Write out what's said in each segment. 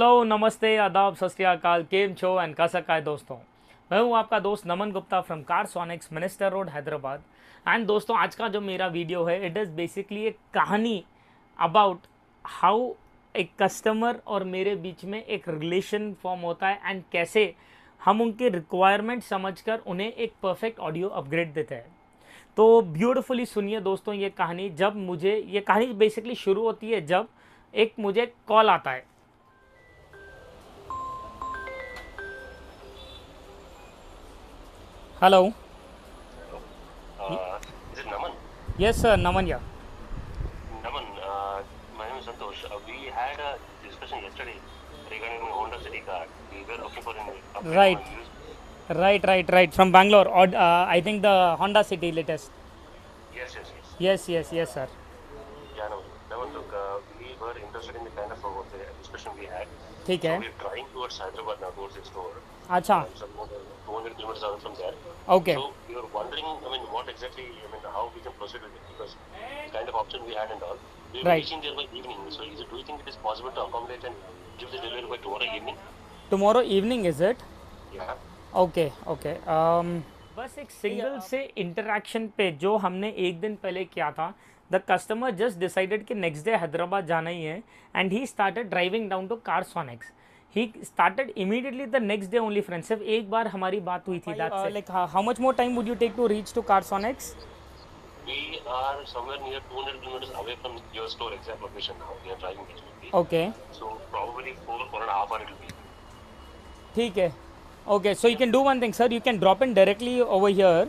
Hello, नमस्ते, आदाब, सत श्री अकाल, केम छो एंड कैसा है दोस्तों। मैं हूं आपका दोस्त Naman Gupta from Karsonics, Minister Road, Hyderabad. And दोस्तों, आज का जो मेरा वीडियो है, इट इज़ बेसिकली एक कहानी अबाउट हाउ एक कस्टमर और मेरे बीच में एक रिलेशन फॉर्म होता है एंड कैसे हम उनके रिक्वायरमेंट समझकर उन्हें एक परफेक्ट ऑडियो अपग्रेड देते हैं। तो ब्यूटिफुली सुनिए दोस्तों ये कहानी। जब मुझे ये कहानी बेसिकली शुरू होती है जब एक मुझे कॉल आता है। Hello. Is it Naman? Yes sir, Naman yeah. Naman, my name is Santosh. We had a discussion yesterday regarding my Honda City car. We were looking for an upgrade on right, my used. Right from Bangalore और I think the Honda City latest. Yes, yes, yes. Yes sir. Yeah, no. Naman, look, we were interested in the kind of the discussion we had. ठीक So है। we're trying towards Hyderabad now, towards the store. अच्छा। Some more than 200 kilometers away from there. Okay. So we were wondering, I mean, what exactly, I mean, how we can proceed with it because the kind of option we had and all. We were right. reaching there by evening. So do you think it is possible to accommodate and give the delivery by tomorrow evening? Tomorrow evening is it? Yeah. Okay okay. बस एक single से interaction पे जो हमने एक दिन पहले किया था, द कस्टमर जस्ट डिसाइडेड कि नेक्स्ट डे हैदराबाद जाना ही है and he started driving down to Carsonics. He started immediately the next day only friend. सिर्फ एक बार हमारी बात हुई थी। That's it. Like how much more time would you take to reach to Carsonics? We are somewhere near 200 kilometers away from your store exact location now. We are driving this will be. Okay, So probably four and a half hour it will be. ठीक है। Okay, so you can do one thing, sir. You can drop in directly over here,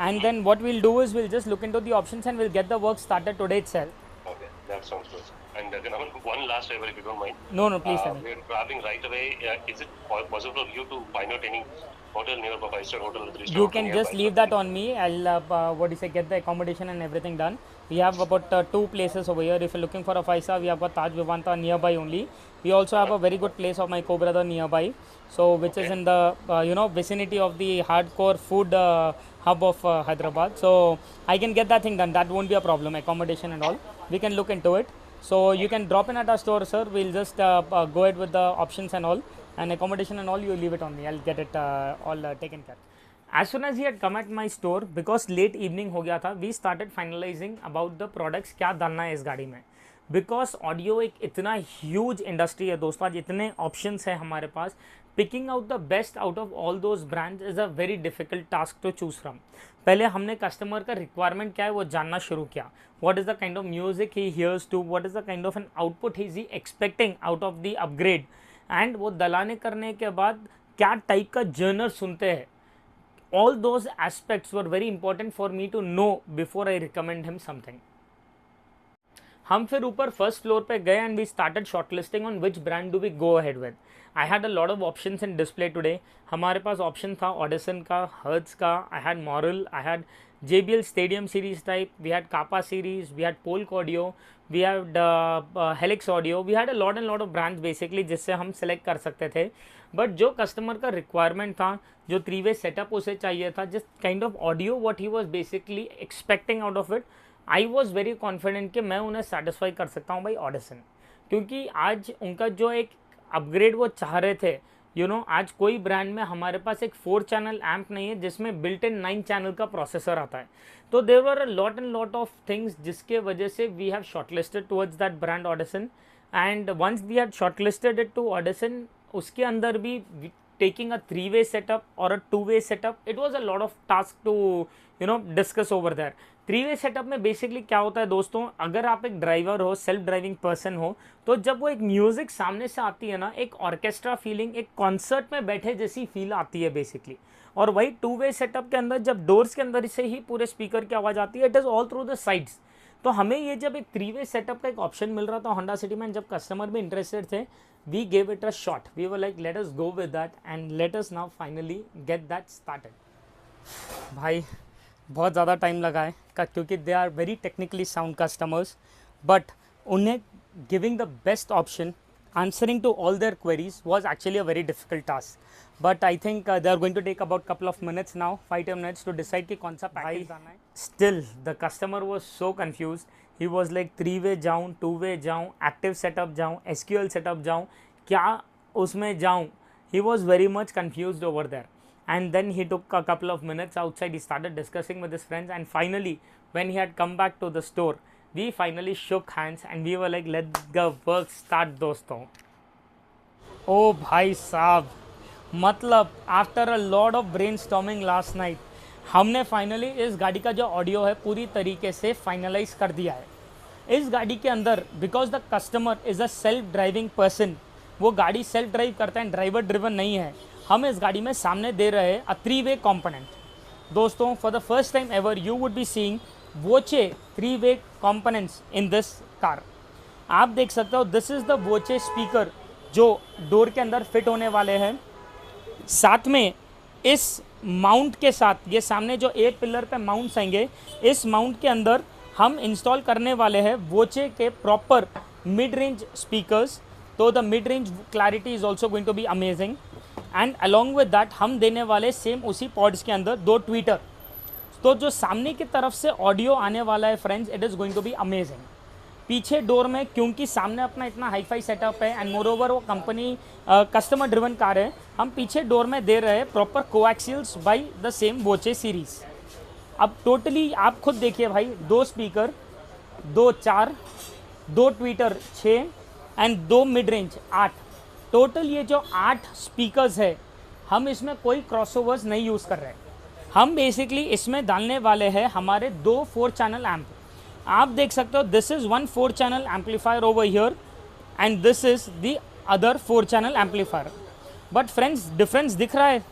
and then what we'll do is we'll just look into the options and we'll get the work started today itself. Okay, that sounds good. And then one last favor, if you don't mind. No, no, please tell me. We're traveling right away. Is it possible for you to find out any hotel nearby, five-star hotel or three-star You hotel can just nearby? leave that on me. I'll what do you say, get the accommodation and everything done. We have about two places over here. If you're looking for a 5-star, we have got Taj Vivanta nearby only. We also have a very good place of my co-brother nearby, so which is in the vicinity of the hardcore food hub of Hyderabad. So I can get that thing done. That won't be a problem. Accommodation and all, we can look into it. So you can drop in at our store, sir. We'll just go ahead with the options and all, and accommodation and all. You leave it on me. I'll get it all taken care. As soon as he had come at my store, because late evening हो गया था, we started finalizing about the products क्या डालना है इस गाड़ी में। Because audio एक इतना ह्यूज इंडस्ट्री है दोस्तों, आज इतने ऑप्शंस हैं हमारे पास। Picking out the best out of all those brands is a very difficult task to choose from. पहले हमने कस्टमर का रिक्वायरमेंट क्या है वो जानना शुरू किया। What is the kind of music he hears to, what is the kind of an output he is expecting out of the upgrade, and वो दलाने करने के बाद क्या टाइप का जर्नर सुनते हैं। All those aspects were very important for me to know before I recommend him something. हम फिर ऊपर फर्स्ट फ्लोर पे गए and we started shortlisting on which brand do we go ahead with. I had a lot of options in display today. हमारे पास option था Audison का, Hertz का, I had Morel, I had JBL stadium series type, we had Kappa series, we had पोल्क audio, we had Helix audio, we had a lot and lot of brands basically जिससे हम select कर सकते थे। But जो customer का requirement था, जो 3-वे setup उसे चाहिए था, जिस kind of audio what he was basically expecting out of it, I was very confident कि मैं उन्हें सेटिस्फाई कर सकता हूँ बाई ऑडिसन। क्योंकि आज उनका जो एक अपग्रेड वो चाह रहे थे, आज कोई ब्रांड में हमारे पास एक 4 चैनल एम्प नहीं है जिसमें बिल्ट इन 9 चैनल का प्रोसेसर आता है। तो there were a lot and lot of things जिसके वजह से we have shortlisted towards that brand Audison, and once we had shortlisted it to Audison, उसके अंदर भी taking a 3-way setup or a 2-way setup, it was a lot of task to discuss over there. 3-way setup में basically क्या होता है दोस्तों, अगर आप एक ड्राइवर हो, सेल्फ ड्राइविंग पर्सन हो, तो जब वो एक म्यूजिक सामने से आती है ना, एक ऑर्केस्ट्रा फीलिंग, एक कॉन्सर्ट में बैठे जैसी फील आती है बेसिकली। और वही 2-way सेटअप के अंदर जब डोर्स के अंदर से ही पूरे स्पीकर की आवाज़ आती है, it is all through the sides. तो हमें ये जब एक 3-way सेटअप का एक ऑप्शन मिल रहा था होंडा सिटी में, जब कस्टमर भी इंटरेस्टेड थे, we gave it a shot. We were like, let us go with that and let us now finally get that started. भाई बहुत ज़्यादा टाइम लगा है क्योंकि they are very technically sound customers, but उन्हें giving the best option, answering to all their queries was actually a very difficult task. But I think they are going to take about couple of minutes now, 5-10 minutes to decide कि कौन सा package जाना है। Still the customer was so confused. He was like 3-way जाऊँ, 2-way जाऊँ, active setup जाऊँ, SQL setup जाऊँ, क्या उसमें जाऊँ. He was very much confused over there. And then he took a couple of minutes outside. He started discussing with his friends, and finally, when he had come back to the store, we finally shook hands and we were like, let the work start, दोस्तों. ओ भाई साहब, मतलब after a lot of brain storming last night हमने finally इस गाड़ी का जो audio है पूरी तरीके से फाइनलाइज कर दिया है. इस गाड़ी के अंदर, because the customer is a self driving person, वो गाड़ी सेल्फ ड्राइव करता है, ड्राइवर ड्रिवन नहीं है, हम इस गाड़ी में सामने दे रहे हैं अ 3-वे कंपोनेंट. दोस्तों, for the first time ever you would be seeing Voce 3-वे कंपोनेंट्स इन दिस कार. आप देख सकते हो, this is the Voce speaker जो डोर के अंदर फिट होने वाले हैं. साथ में इस माउंट के साथ, ये सामने जो 8 पिलर पे माउंट्स आएंगे, इस माउंट के अंदर हम इंस्टॉल करने वाले हैं वोचे के प्रॉपर मिड रेंज स्पीकर्स. तो the mid range clarity is also going to be amazing. And along with that हम देने वाले सेम उसी पॉड्स के अंदर 2 ट्वीटर. तो जो सामने की तरफ से ऑडियो आने वाला है friends, it is going to be amazing. पीछे डोर में, क्योंकि सामने अपना इतना हाई फाई सेटअप है एंड मोर ओवर वो कंपनी कस्टमर ड्रिवन कार है, हम पीछे डोर में दे रहे हैं proper coaxials by the same Voce series. अब टोटली आप खुद देखिए भाई, 2 speaker, 2 4, 2 tweeter 6 and 2 mid range 8. Total ये जो 8 स्पीकर्स है, हम इसमें कोई क्रॉसओवर्स नहीं यूज़ कर रहे. हम बेसिकली इसमें डालने वाले हैं हमारे 2 4 चैनल एम्प. आप देख सकते हो, this is 1 4 channel amplifier over here and this is the other 4 channel amplifier. But friends, difference दिख रहा है,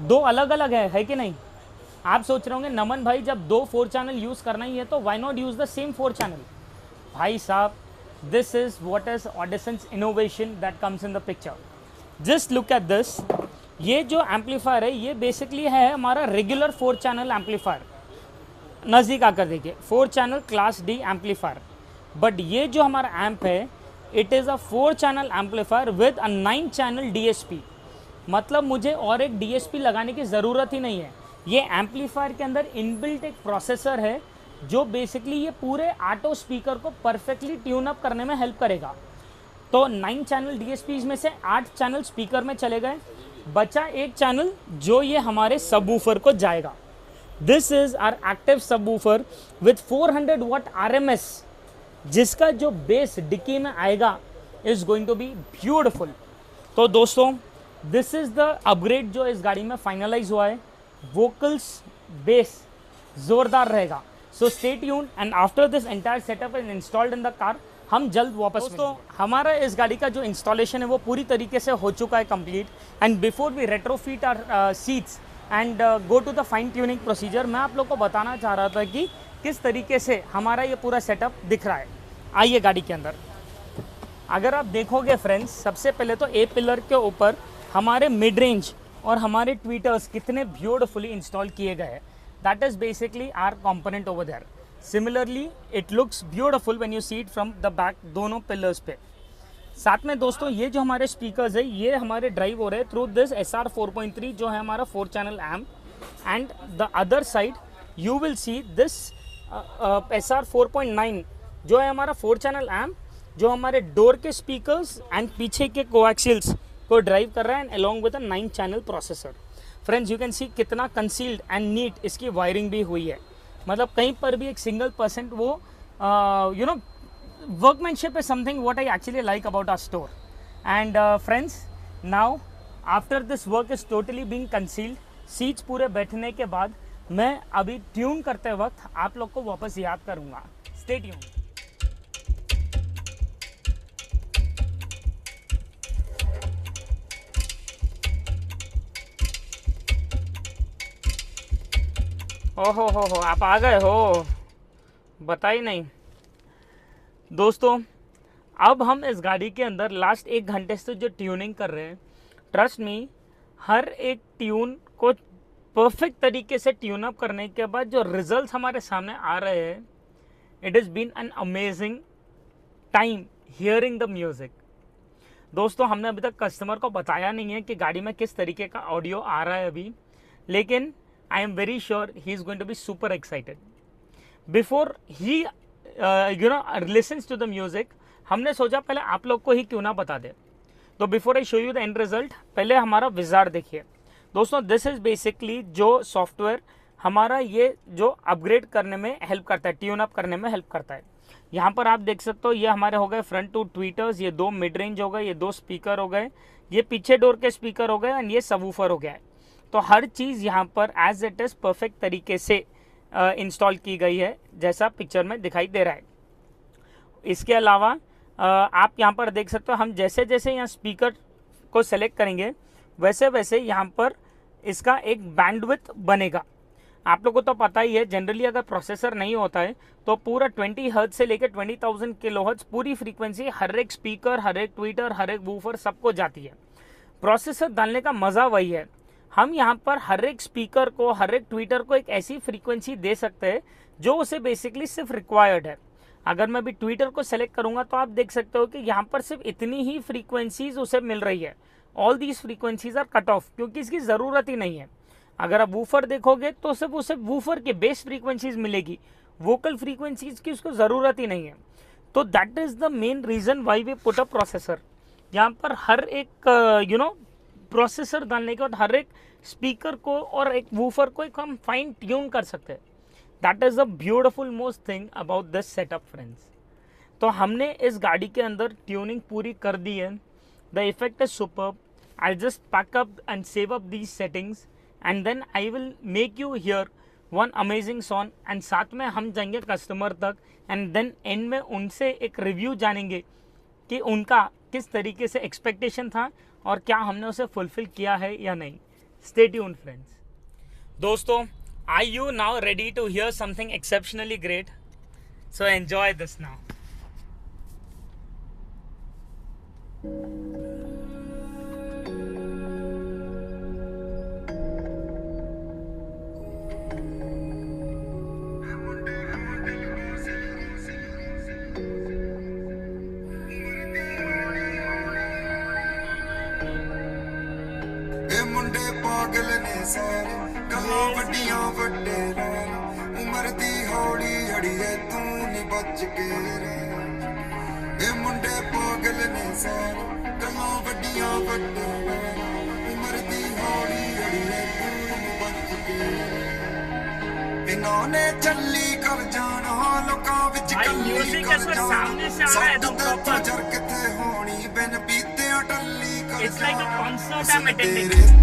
2 अलग अलग है कि नहीं? आप सोच रहे होंगे नमन भाई, जब 2 4 चैनल यूज़ करना ही है तो why not use the same 4 channel. भाई साहब, this is what is Audison's innovation that comes in the picture. Just look at this. ये जो एम्पलीफायर है, ये बेसिकली है हमारा रेगुलर 4 चैनल एम्पलीफायर. नज़दीक आकर देखिए, 4 channel class D amplifier. But ये जो हमारा एम्प है, it is a 4 channel amplifier with a 9 channel DSP. मतलब मुझे और एक DSP लगाने की ज़रूरत ही नहीं है. ये एम्पलीफायर के अंदर इनबिल्ट एक प्रोसेसर है जो बेसिकली ये पूरे ऑटो स्पीकर को परफेक्टली ट्यून अप करने में हेल्प करेगा. तो 9 चैनल DSPs में से 8 चैनल स्पीकर में चले गए, बचा एक चैनल जो ये हमारे सबवूफर को जाएगा. This is our active subwoofer with 400 watt RMS, जिसका जो बेस डिक्की में आएगा is going to be beautiful. तो दोस्तों, दिस इज़ द अपग्रेड जो इस गाड़ी में फाइनलाइज हुआ है. वोकल्स, बेस ज़ोरदार रहेगा. So stay tuned and after this entire setup is installed in the car, हम जल्द वापस. दोस्तों, हमारा इस गाड़ी का जो इंस्टॉलेशन है वो पूरी तरीके से हो चुका है complete. And before we retrofit our seats and go to the fine tuning procedure, मैं आप लोग को बताना चाह रहा था कि किस तरीके से हमारा ये पूरा सेटअप दिख रहा है. आइए गाड़ी के अंदर. अगर आप देखोगे फ्रेंड्स, सबसे पहले तो ए पिलर के ऊपर हमारे मिड रेंज और हमारे ट्वीटर्स कितने ब्यूटिफुली इंस्टॉल किए गए हैं. That is basically our component over there. Similarly, it looks beautiful when you see it from the back, दोनों pillars पे. साथ में दोस्तों, ये जो हमारे स्पीकर्स है, ये हमारे ड्राइव हो रहे हैं थ्रू दिस SR 4.3 जो है हमारा 4 channel amp. And the other side you will see this SR 4.9 जो है हमारा 4 चैनल एम्प, जो हमारे डोर के स्पीकर्स एंड पीछे के कोएक्सियल्स को ड्राइव कर रहा है, and along with a 9 channel processor. Friends, you can see कितना कंसील्ड एंड नीट इसकी वायरिंग भी हुई है. मतलब कहीं पर भी एक सिंगल% वो you know workmanship is something what I actually like about our store. And friends, now after this work is totally being concealed, seats पूरे बैठने के बाद मैं अभी ट्यून करते वक्त आप लोग को वापस याद करूँगा. Stay tuned. ओहो हो, आप आ गए हो, बता ही नहीं. दोस्तों, अब हम इस गाड़ी के अंदर लास्ट 1 घंटे से जो ट्यूनिंग कर रहे हैं, ट्रस्ट मी, हर एक ट्यून को परफेक्ट तरीके से ट्यून अप करने के बाद जो रिजल्ट्स हमारे सामने आ रहे हैं, it is been an amazing time hearing the music. दोस्तों, हमने अभी तक कस्टमर को बताया नहीं है कि गाड़ी में किस तरीके का ऑडियो आ रहा है अभी, लेकिन I am very sure he is going to be super excited. Before he listens to the music, हमने सोचा पहले आप लोग को ही क्यों ना बता दे. तो before I show you the end result, पहले हमारा विजार्ड देखिए दोस्तों। दिस इज बेसिकली जो सॉफ्टवेयर हमारा ये जो अपग्रेड करने में हेल्प करता है, ट्यून अप करने में हेल्प करता है। यहाँ पर आप देख सकते हो ये हमारे हो गए फ्रंट टू ट्वीटर्स, ये 2 मिड रेंज हो गए, ये 2 स्पीकर हो गए, ये पीछे डोर के स्पीकर हो गए एंड ये सबवूफर हो गया है। तो हर चीज़ यहाँ पर एज इट इज़ परफेक्ट तरीके से इंस्टॉल की गई है जैसा पिक्चर में दिखाई दे रहा है। इसके अलावा आप यहाँ पर देख सकते हो हम जैसे जैसे यहाँ स्पीकर को सेलेक्ट करेंगे वैसे वैसे यहाँ पर इसका एक बैंडविड्थ बनेगा। आप लोगों को तो पता ही है जनरली अगर प्रोसेसर नहीं होता है तो पूरा 20 हर्ट्ज से लेकर 20,000 किलोहर्ट्ज पूरी फ्रीक्वेंसी हर एक स्पीकर, हर एक ट्वीटर, हर एक वूफर सबको जाती है। प्रोसेसर डालने का मज़ा वही है, हम यहाँ पर हर एक स्पीकर को, हर एक ट्वीटर को एक ऐसी फ्रीक्वेंसी दे सकते हैं जो उसे बेसिकली सिर्फ रिक्वायर्ड है। अगर मैं भी ट्विटर को सेलेक्ट करूंगा तो आप देख सकते हो कि यहाँ पर सिर्फ इतनी ही फ्रीक्वेंसीज उसे मिल रही है। All these frequencies are cut off क्योंकि इसकी ज़रूरत ही नहीं है। अगर आप वूफर देखोगे तो सिर्फ उसे वूफर के बेस फ्रीक्वेंसीज मिलेगी, वोकल फ्रीक्वेंसीज की उसको ज़रूरत ही नहीं है। तो that is the main reason why we put a processor. यहाँ पर हर एक प्रोसेसर डालने के बाद हर एक स्पीकर को और एक वूफर को एक हम फाइन ट्यून कर सकते हैं। That is the beautiful most thing about this setup friends. तो हमने इस गाड़ी के अंदर ट्यूनिंग पूरी कर दी है। The effect is superb. I just pack up and save up these settings and then I will make you hear one amazing song and साथ में हम जाएंगे कस्टमर तक एंड देन एंड में उनसे एक रिव्यू जानेंगे कि उनका किस तरीके से एक्सपेक्टेशन था और क्या हमने उसे फुलफिल किया है या नहीं। Stay tuned friends. दोस्तों, are you now ready to hear something exceptionally great? So enjoy this now. ਮੁੰਡੇ ਪਾਗਲ ਨੇ ਸਾਰੇ ਗੱਲਾਂ ਵੱਡੀਆਂ ਵੱਡੇ ਰਹਿ ਉਮਰ ਦੀ ਹੌਲੀ ਅੜੀਏ ਤੂੰ ਨੀ ਬਚ ਕੇ ਰਹਿ। ਇਹ ਮੁੰਡੇ ਪਾਗਲ ਨੇ ਸਾਰੇ ਗੱਲਾਂ ਵੱਡੀਆਂ ਵੱਡੇ ਰਹਿ ਉਮਰ ਦੀ ਹੌਲੀ ਅੜੀਏ ਤੂੰ ਨੀ ਬਚ ਕੇ ਰਹਿ। ਇਹਨਾਂ ਨੇ ਚੱਲੀ ਕਰ ਜਾਣਾ ਲੋਕਾਂ ਵਿੱਚ ਕੱਲੀ ਕਰ ਜਾਣਾ ਸਭ ਤੋਂ ਜਰ ਕਿੱਥੇ ਹੋਣੀ ਬਿਨ ਪੀਤਿਆਂ ਟੱਲੀ ਕਰ It's like a concert I'm attending.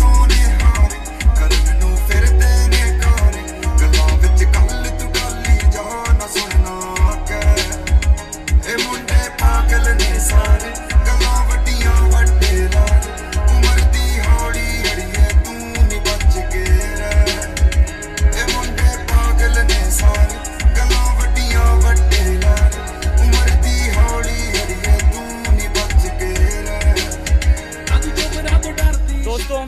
दोस्तों,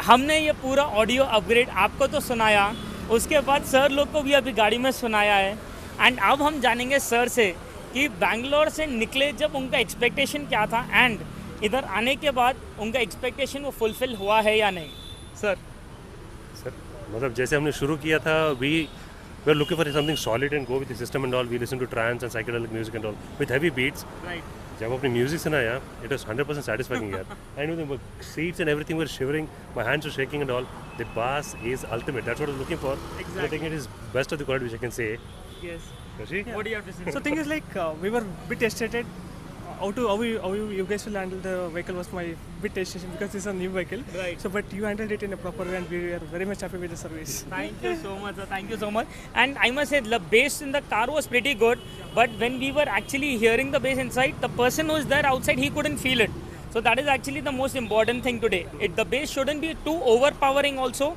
हमने ये पूरा ऑडियो अपग्रेड आपको तो सुनाया, उसके बाद सर लोग को भी अभी गाड़ी में सुनाया है एंड अब हम जानेंगे सर से कि बैंगलोर से निकले जब उनका एक्सपेक्टेशन क्या था एंड इधर आने के बाद उनका एक्सपेक्टेशन वो फुलफिल हुआ है या नहीं। सर मतलब जैसे हमने शुरू किया था we are looking for something solid and go with the system and all. We listen to trance and psychedelic music and all with heavy beats. Right. जब अपनी म्यूजिक सुना यार इट वाज 100% satisfying यार। I know the seats and everything were shivering, my hands were shaking and all. The bass is ultimate. That's what I was looking for. Exactly. I think it is best of the quality which I can say. Yes. Kashi? What do you have to say? So thing is like we were bit hesitated how you guys will handle the vehicle was my bit hesitation because it's a new vehicle. Right. So but you handled it in a proper way and we are very much happy with the service. Thank you so much, sir. Thank you so much. And I must say, the bass in the car was pretty good. But when we were actually hearing the bass inside, the person who is there outside, he couldn't feel it. So that is actually the most important thing today. The bass shouldn't be too overpowering also.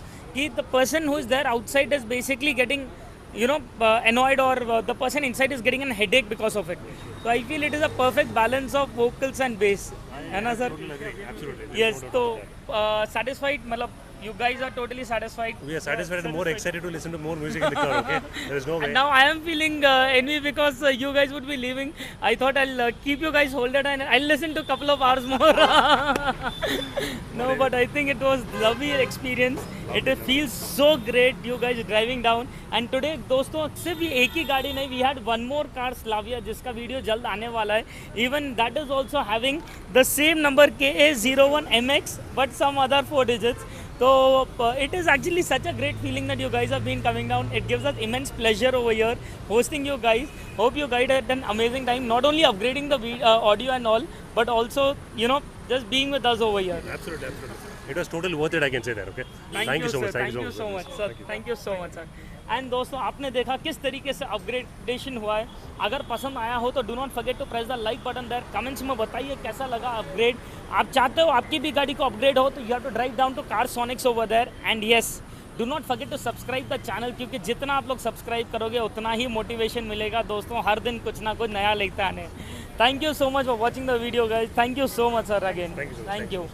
The person who is there outside is basically getting, annoyed or the person inside is getting a headache because of it. So I feel it is a perfect balance of vocals and bass. है ना sir? Absolutely. Yes. तो satisfied मतलब You guys are totally satisfied. We are satisfied and more excited to listen to more music in the car. Okay, there is no way. And now I am feeling envy because you guys would be leaving. I thought I'll keep you guys hold it and I'll listen to a couple of hours more. No, but I think it was lovely experience. It feels so great you guys driving down. And today दोस्तों सिर्फ ये एक ही गाड़ी नहीं, we had one more car Slavia जिसका video जल्द आने वाला है. Even that is also having the same number KA01MX but some other 4 digits. So it is actually such a great feeling that you guys have been coming down. It gives us immense pleasure over here hosting you guys. Hope you guys had an amazing time, not only upgrading the audio and all, but also, you know, just being with us over here. Absolutely, absolutely. It was totally worth it, I can say that. Okay. Thank you so much. Thank Thank you so much, sir. Thank you so much, sir. And दोस्तों आपने देखा किस तरीके से upgradation हुआ है. अगर पसंद आया हो तो do not forget to press the like button there. Comments में बताइए कैसा लगा अपग्रेड. आप चाहते हो आपकी भी गाड़ी को अपग्रेड हो तो you have to drive down to Carsonics over there. And yes, do not forget to subscribe the channel, क्योंकि जितना आप लोग सब्सक्राइब करोगे उतना ही मोटिवेशन मिलेगा दोस्तों. हर दिन कुछ ना कुछ नया लेते आने. Thank you so much for watching the video guys. Thank you so much sir again. Thank you.